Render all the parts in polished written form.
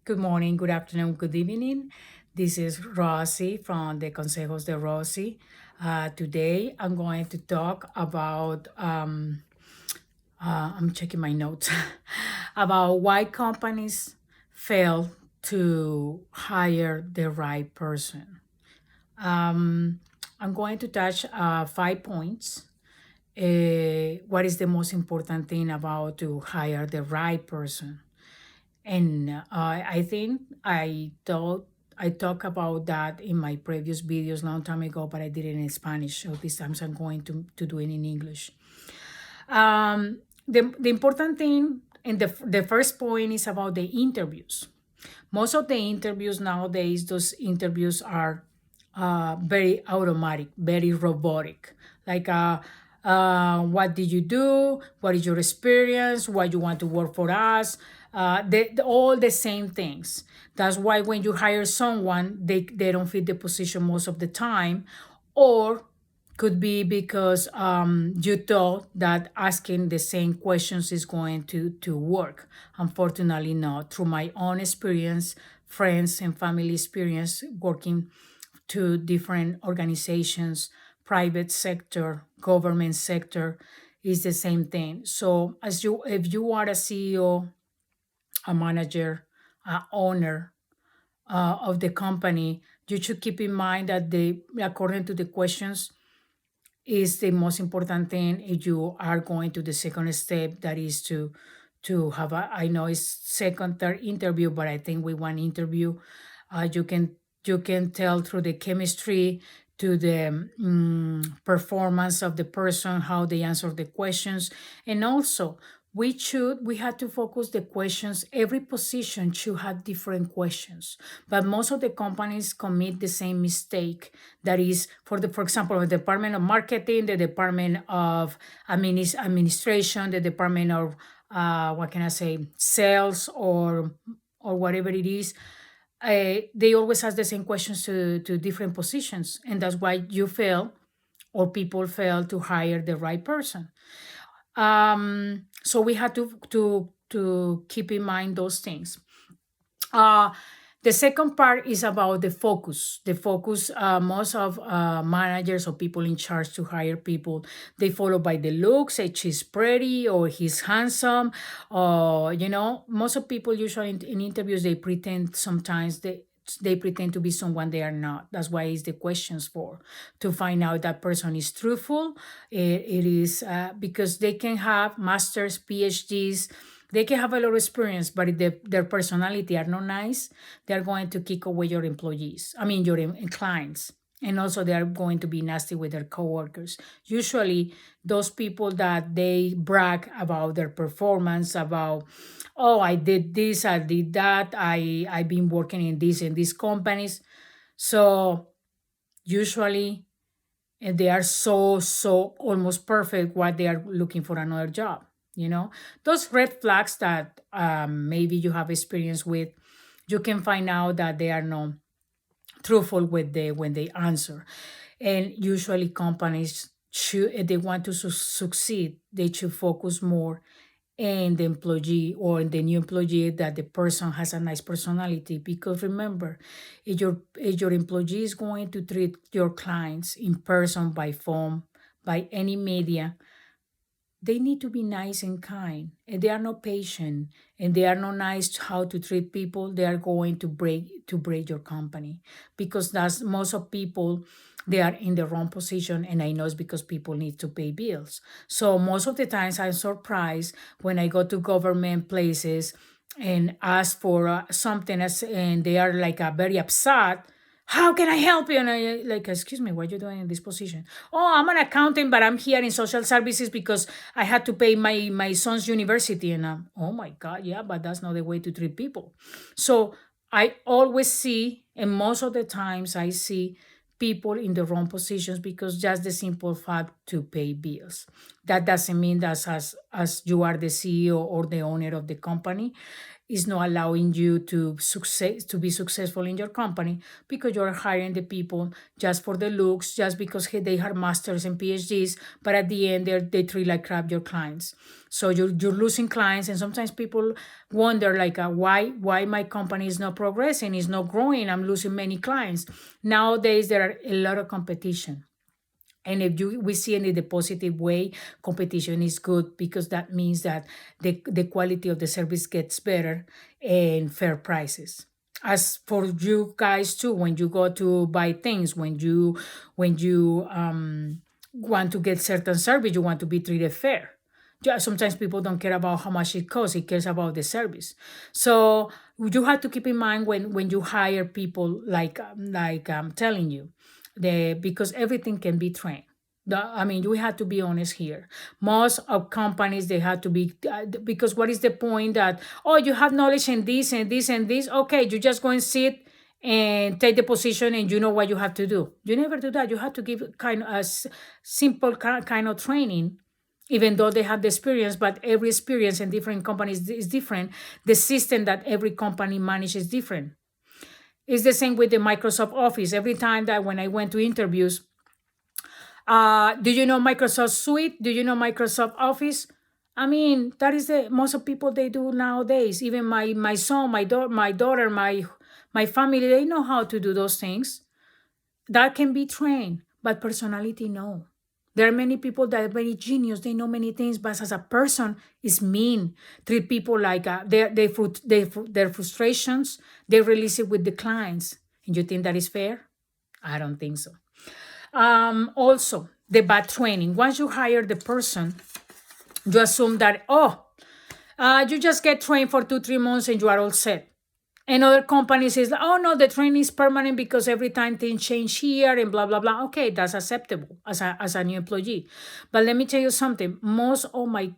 Good morning, good afternoon, good evening. This is Rossi from the Consejos de Rossi. Today I'm going to talk about, I'm checking my notes, about why companies fail to hire the right person. Um, I'm going to touch 5 points. What is the most important thing about to hire the right person? And I think I talked about that in my previous videos long time ago, but I did it in Spanish. So this time I'm going to do it in English. The important thing and the first point is about the interviews. Most of the interviews nowadays, those interviews are very automatic, very robotic. Like, what did you do? What is your experience? Why you want to work for us? All the same things. That's why when you hire someone, they don't fit the position most of the time, or could be because you thought that asking the same questions is going to work. Unfortunately, not. Through my own experience, friends and family experience working to different organizations, private sector, government sector, is the same thing. So as you if you are a CEO, a manager, a owner of the company, you should keep in mind that according to the questions, is the most important thing if you are going to the second step, that is to have a, I know it's second third interview, but I think with one interview you can tell through the chemistry, to the performance of the person, how they answer the questions. And also we had to focus the questions. Every position should have different questions, but most of the companies commit the same mistake. That is, for example, the department of marketing, the department of administration, the department of what can I say, sales, or whatever it is. They always ask the same questions to different positions, and that's why you fail, or people fail to hire the right person. So we had to keep in mind those things. uh, the second part is about the focus. The focus, most of managers or people in charge to hire people, they follow by the looks. She's pretty or he's handsome. Or, most of people usually in interviews, they pretend sometimes they pretend to be someone they are not. That's why it's the questions for, to find out that person is truthful. It is because they can have masters, PhDs, they can have a lot of experience, but if their personality are not nice, they're going to kick away your employees. I mean, your clients. And also, they are going to be nasty with their coworkers. Usually, those people that they brag about their performance, about, oh, I did this, I did that, I've been working in this and these companies. So usually, and they are so almost perfect, what they are looking for another job. Those red flags that maybe you have experience with, you can find out that they are not truthful with when they answer. And usually companies should, if they want to succeed, they should focus more and the employee, or the new employee, that the person has a nice personality. Because remember, if your employee is going to treat your clients in person, by phone, by any media, they need to be nice and kind. And they are not patient, and they are not nice to how to treat people, they are going to break your company. Because that's most of people, they are in the wrong position. And I know it's because people need to pay bills. So most of the times I'm surprised when I go to government places and ask for something, and they are like very upset. How can I help you? And I like, excuse me, what are you doing in this position? Oh, I'm an accountant, but I'm here in social services because I had to pay my son's university. And oh my God, yeah, but that's not the way to treat people. So I always see, and most of the times I see people in the wrong positions, because just the simple fact to pay bills. That doesn't mean that as you are the CEO or the owner of the company, is not allowing you to be successful in your company because you're hiring the people just for the looks, just because they have masters and PhDs, but at the end they treat like crap your clients. So you're losing clients, and sometimes people wonder like why my company is not progressing, is not growing, I'm losing many clients. Nowadays there are a lot of competition. And if we see it in the positive way, competition is good because that means that the quality of the service gets better and fair prices. As for you guys too, when you go to buy things, when you want to get certain service, you want to be treated fair. Yeah, sometimes people don't care about how much it costs; it cares about the service. So you have to keep in mind when you hire people, like I'm telling you, because everything can be trained. I mean, we have to be honest here. Most of companies, they have to be, because what is the point that, oh, you have knowledge in this and this and this? Okay, you just go and sit and take the position and you know what you have to do. You never do that. You have to give kind of a simple kind of training, even though they have the experience, but every experience in different companies is different. The system that every company manages is different. It's the same with the Microsoft Office. Every time that when I went to interviews, do you know Microsoft Suite? Do you know Microsoft Office? I mean, that is the most of people they do nowadays. Even my son, my daughter, my family, they know how to do those things. That can be trained, but personality, no. There are many people that are very genius. They know many things, but as a person, is mean. Treat people like their frustrations. They release it with the clients. And you think that is fair? I don't think so. Also, the bad training. Once you hire the person, you assume that, you just get trained for 2-3 months and you are all set. And other companies is, oh no, the training is permanent because every time things change here and blah, blah, blah. Okay, that's acceptable as a new employee. But let me tell you something. Most of my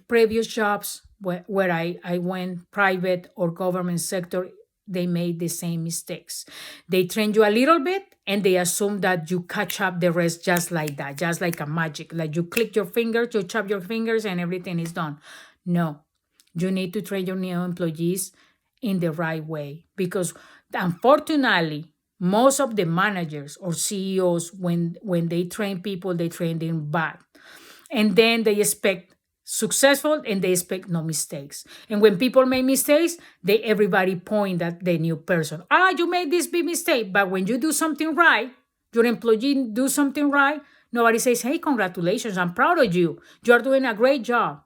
previous jobs where I went private or government sector, they made the same mistakes. They train you a little bit and they assume that you catch up the rest just like that, just like a magic. Like you click your fingers, you chop your fingers, and everything is done. No, you need to train your new employees in the right way because unfortunately, most of the managers or CEOs, when they train people, they train them bad. And then they expect successful and they expect no mistakes. And when people make mistakes, everybody point at the new person. You made this big mistake. But when you do something right, your employee do something right, nobody says, hey, congratulations, I'm proud of you. You're doing a great job.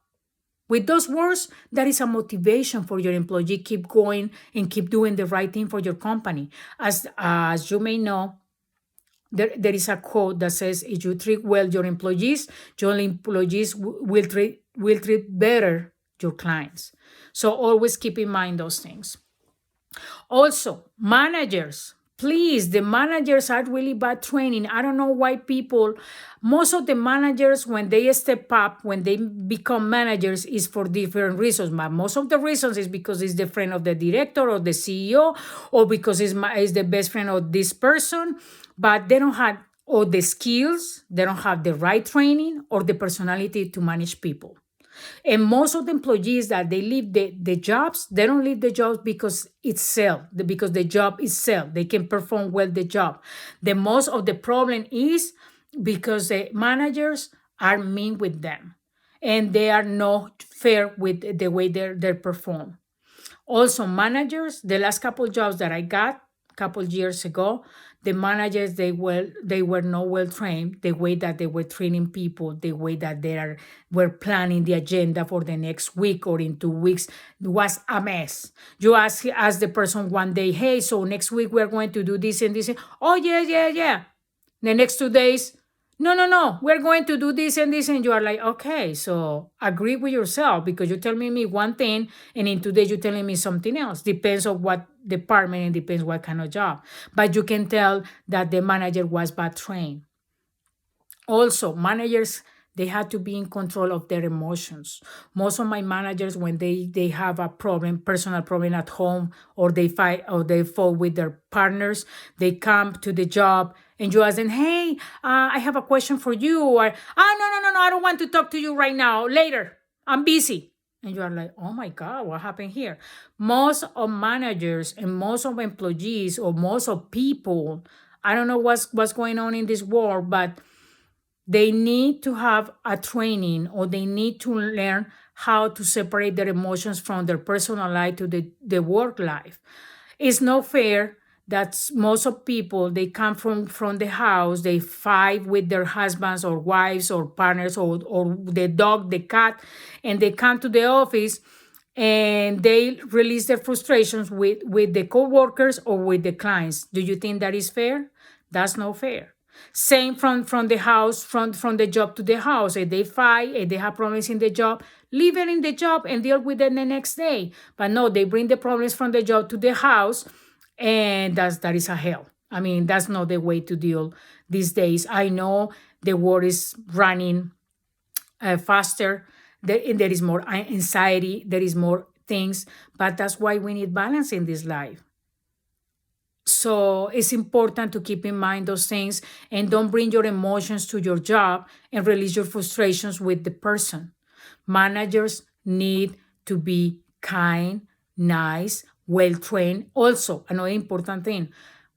With those words, that is a motivation for your employee. Keep going and keep doing the right thing for your company. As you may know, there is a quote that says, if you treat well your employees will treat better your clients. So always keep in mind those things. Also, managers, please, the managers are really bad training. I don't know why most of the managers, when they step up, when they become managers, is for different reasons. But most of the reasons is because it's the friend of the director or the CEO, or because it's the best friend of this person. But they don't have or the skills, they don't have the right training or the personality to manage people. And most of the employees that they leave the jobs, they don't leave the jobs because it's sell, because the job is sell. They can perform well the job. The most of the problem is because the managers are mean with them and they are not fair with the way they perform. Also, managers, the last couple jobs that I got a couple years ago, the managers they were not well trained. The way that they were training people, the way that were planning the agenda for the next week or in 2 weeks was a mess. You ask the person one day, hey, so next week we're going to do this and this. Oh yeah, yeah, yeah. The next 2 days, no, we're going to do this and this. And you are like, okay, so agree with yourself because you're telling me one thing and in 2 days you're telling me something else. Depends on what department and depends what kind of job. But you can tell that the manager was bad trained. Also, managers, they had to be in control of their emotions. Most of my managers, when they have a personal problem at home, or they fight or they fall with their partners, they come to the job and you ask them, hey, I have a question for you. Or, no, I don't want to talk to you right now. Later, I'm busy. And you are like, oh my God, what happened here? Most of managers and most of employees or most of people, I don't know what's going on in this world, but they need to have a training or they need to learn how to separate their emotions from their personal life to the work life. It's not fair that most of people they come from the house, they fight with their husbands or wives or partners or the dog, the cat, and they come to the office and they release their frustrations with the coworkers or with the clients. Do you think that is fair? That's not fair. Same from the house, from the job to the house. If they fight, if they have problems in the job, leave it in the job and deal with it the next day. But no, they bring the problems from the job to the house, and that is a hell. I mean, that's not the way to deal these days. I know the world is running faster. There is more anxiety. There is more things, but that's why we need balance in this life. So it's important to keep in mind those things and don't bring your emotions to your job and release your frustrations with the person. Managers need to be kind, nice, well trained. Also, another important thing,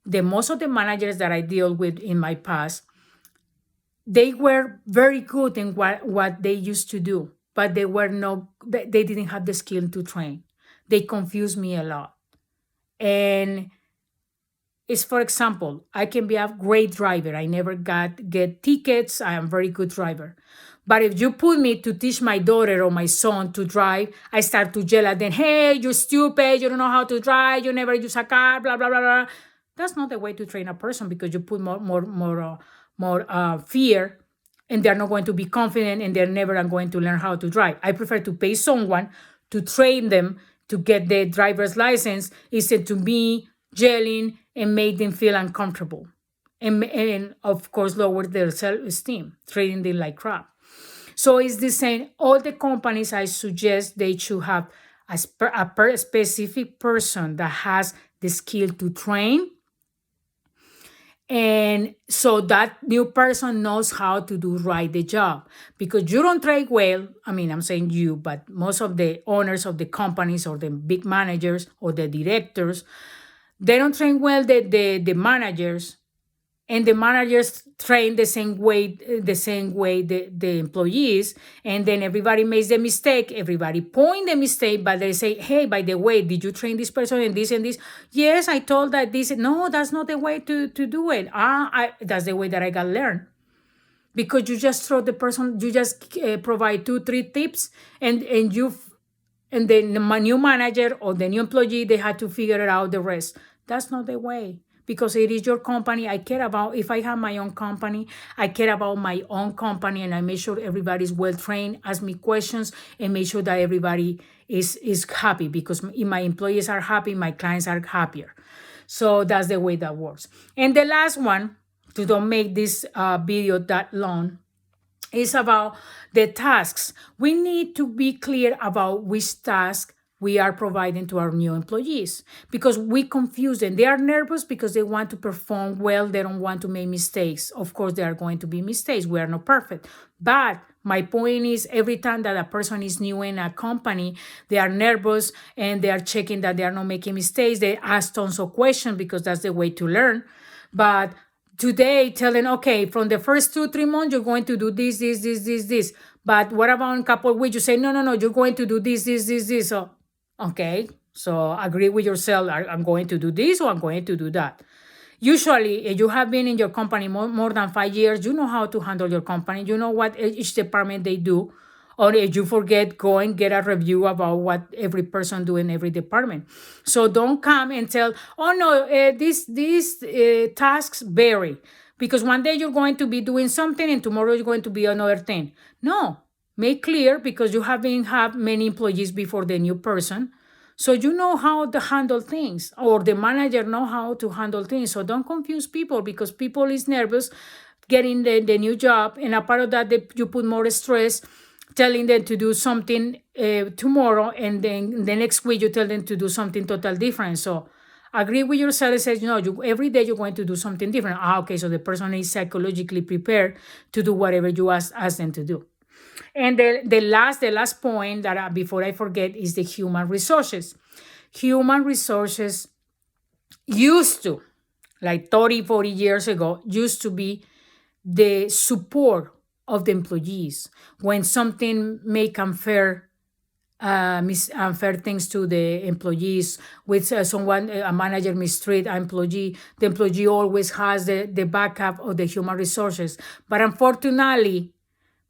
the most of the managers that I deal with in my past, they were very good in what they used to do, but they didn't have the skill to train. They confused me a lot. And is for example, I can be a great driver. I never get tickets. I am a very good driver. But if you put me to teach my daughter or my son to drive, I start to yell at them, hey, you're stupid, you don't know how to drive, you never use a car, blah, blah, blah, blah. That's not the way to train a person because you put more fear and they're not going to be confident and they're never going to learn how to drive. I prefer to pay someone to train them to get the driver's license instead to me yelling and make them feel uncomfortable. And of course, lower their self-esteem, treating them like crap. So it's the same. All the companies I suggest they should have a specific person that has the skill to train, and so that new person knows how to do right the job. Because you don't train well, I mean, I'm saying you, but most of the owners of the companies or the big managers or the directors, they don't train well the managers, and the managers train the same way the employees, and then everybody makes the mistake, everybody point the mistake, but they say, hey, by the way, did you train this person and this and this? Yes, I told that this. No, that's not the way to do it. That's the way that I got learned. Because you just throw the person, you just provide 2-3 tips, and then the new manager or the new employee, they had to figure it out the rest. That's not the way, because it is your company. I care about, if I have my own company, I care about my own company, and I make sure everybody's well trained, ask me questions, and make sure that everybody is happy, because if my employees are happy, my clients are happier. So that's the way that works. And the last one, to don't make this video that long, is about the tasks. We need to be clear about which task we are providing to our new employees, because we confuse them. They are nervous because they want to perform well. They don't want to make mistakes. Of course, there are going to be mistakes. We are not perfect. But my point is, every time that a person is new in a company, they are nervous and they are checking that they are not making mistakes. They ask tons of questions because that's the way to learn. But today, telling, okay, from the first 2-3 months, you're going to do this. But what about in a couple of weeks? You say, no, you're going to do this. So, okay, so agree with yourself. I'm going to do this or I'm going to do that. Usually, if you have been in your company more than 5 years, you know how to handle your company. You know what each department they do. Or if you forget, go and get a review about what every person do in every department. So don't come and tell, oh no, these tasks vary. Because one day you're going to be doing something and tomorrow you're going to be another thing. No, make clear, because you haven't had many employees before the new person. So you know how to handle things, or the manager know how to handle things. So don't confuse people, because people is nervous getting the new job. And a part of that, you put more stress telling them to do something tomorrow, and then the next week you tell them to do something totally different. So agree with yourself and say, every day you're going to do something different. Okay, so the person is psychologically prepared to do whatever you ask them to do. And the last point that before I forget is the human resources. Human resources used to, like 30, 40 years ago, used to be the support of the employees when something make unfair unfair things to the employees with someone a manager mistreat an employee, the employee always has the backup of the human resources. But unfortunately,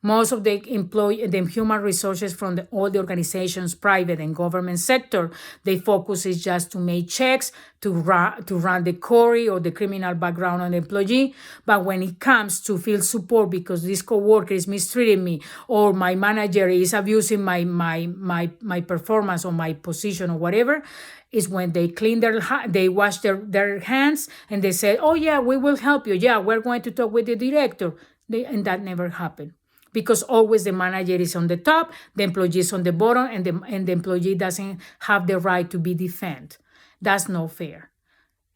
most of the human resources from all the organizations, private and government sector, they focus is just to make checks, to run the query or the criminal background on the employee. But when it comes to field support because this coworker is mistreating me or my manager is abusing my performance or my position or whatever, is when they they wash their hands and they say, oh yeah, we will help you. Yeah, we're going to talk with the director. And that never happened because always the manager is on the top, the employee is on the bottom, and the employee doesn't have the right to be defended. That's not fair.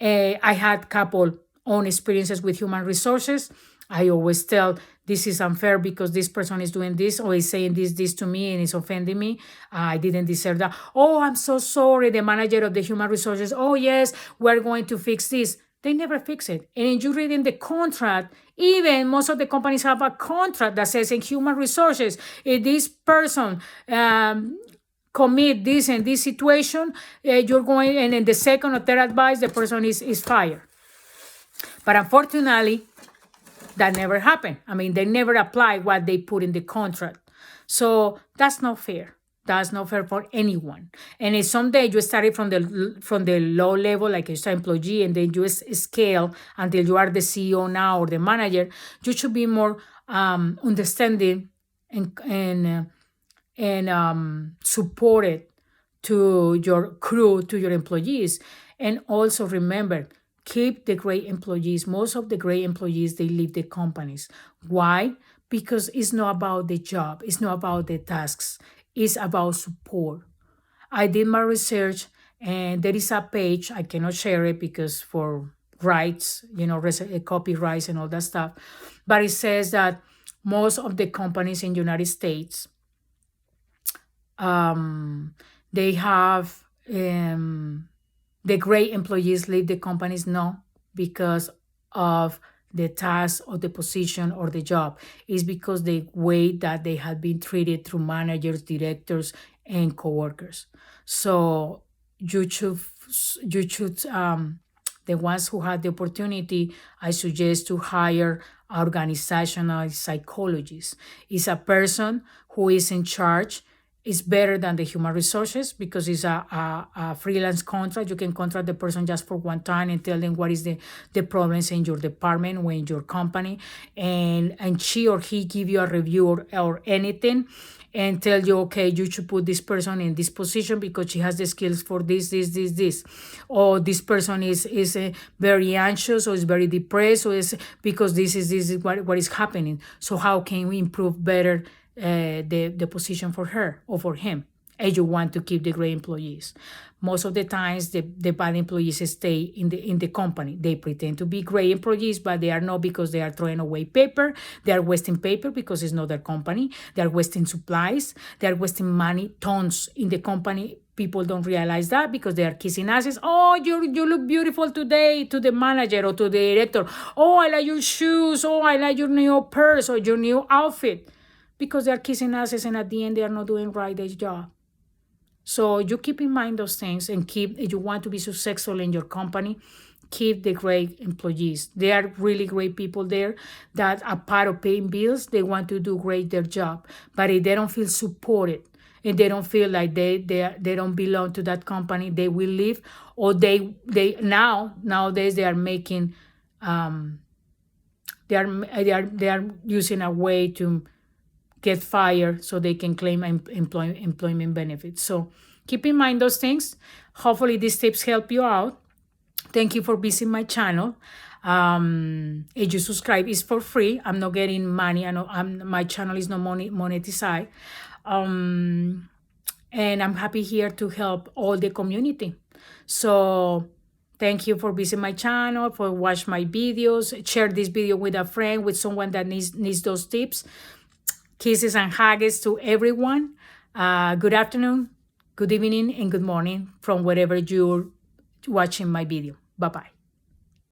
I had couple own experiences with human resources. I always tell this is unfair because this person is doing this or is saying this to me and is offending me. I didn't deserve that. Oh, I'm so sorry. The manager of the human resources. Oh yes, we're going to fix this. They never fix it. And you read in the contract, even most of the companies have a contract that says in human resources, if this person commit this and this situation, you're going, and in the second or third advice, the person is fired. But unfortunately, that never happened. I mean, they never apply what they put in the contract. So that's not fair. That's not fair for anyone. And if someday you started from the low level, like you're an employee, and then you scale until you are the CEO now or the manager, you should be more understanding and supported to your crew, to your employees. And also remember, keep the great employees. Most of the great employees, they leave the companies. Why? Because it's not about the job, it's not about the tasks, it's about support. I did my research and there is a page, I cannot share it because for rights, copyrights and all that stuff. But it says that most of the companies in the United States, they have the great employees leave the companies no because of the task or the position or the job. Is because the way that they have been treated through managers, directors, and coworkers. So you should the ones who had the opportunity, I suggest to hire organizational psychologists. Is a person who is in charge. Is better than the human resources because it's a freelance contract. You can contract the person just for one time and tell them what is the problems in your department or in your company. And she or he give you a review or anything and tell you, okay, you should put this person in this position because she has the skills for this. Or this person is very anxious or is very depressed or is because this is what is happening. So how can we improve better the position for her or for him, and you want to keep the great employees. Most of the times the bad employees stay in the company. They pretend to be great employees, but they are not because they are throwing away paper. They are wasting paper because it's not their company. They are wasting supplies. They are wasting money, tons in the company. People don't realize that because they are kissing asses. Oh, you look beautiful today, to the manager or to the director. Oh, I like your shoes. Oh, I like your new purse or your new outfit. Because they are kissing asses and at the end they are not doing right their job. So you keep in mind those things and if you want to be successful in your company, keep the great employees. They are really great people there that are part of paying bills. They want to do great their job. But if they don't feel supported and they don't feel like they don't belong to that company, they will leave. Or nowadays they are making they are using a way to get fired so they can claim employment benefits. So keep in mind those things. Hopefully these tips help you out. Thank you for visiting my channel. If you subscribe, it's for free. I'm not getting money. My channel is not monetized. And I'm happy here to help all the community. So thank you for visiting my channel, for watching my videos. Share this video with a friend, with someone that needs those tips. Kisses and hugs to everyone. Good afternoon, good evening, and good morning from wherever you're watching my video. Bye bye.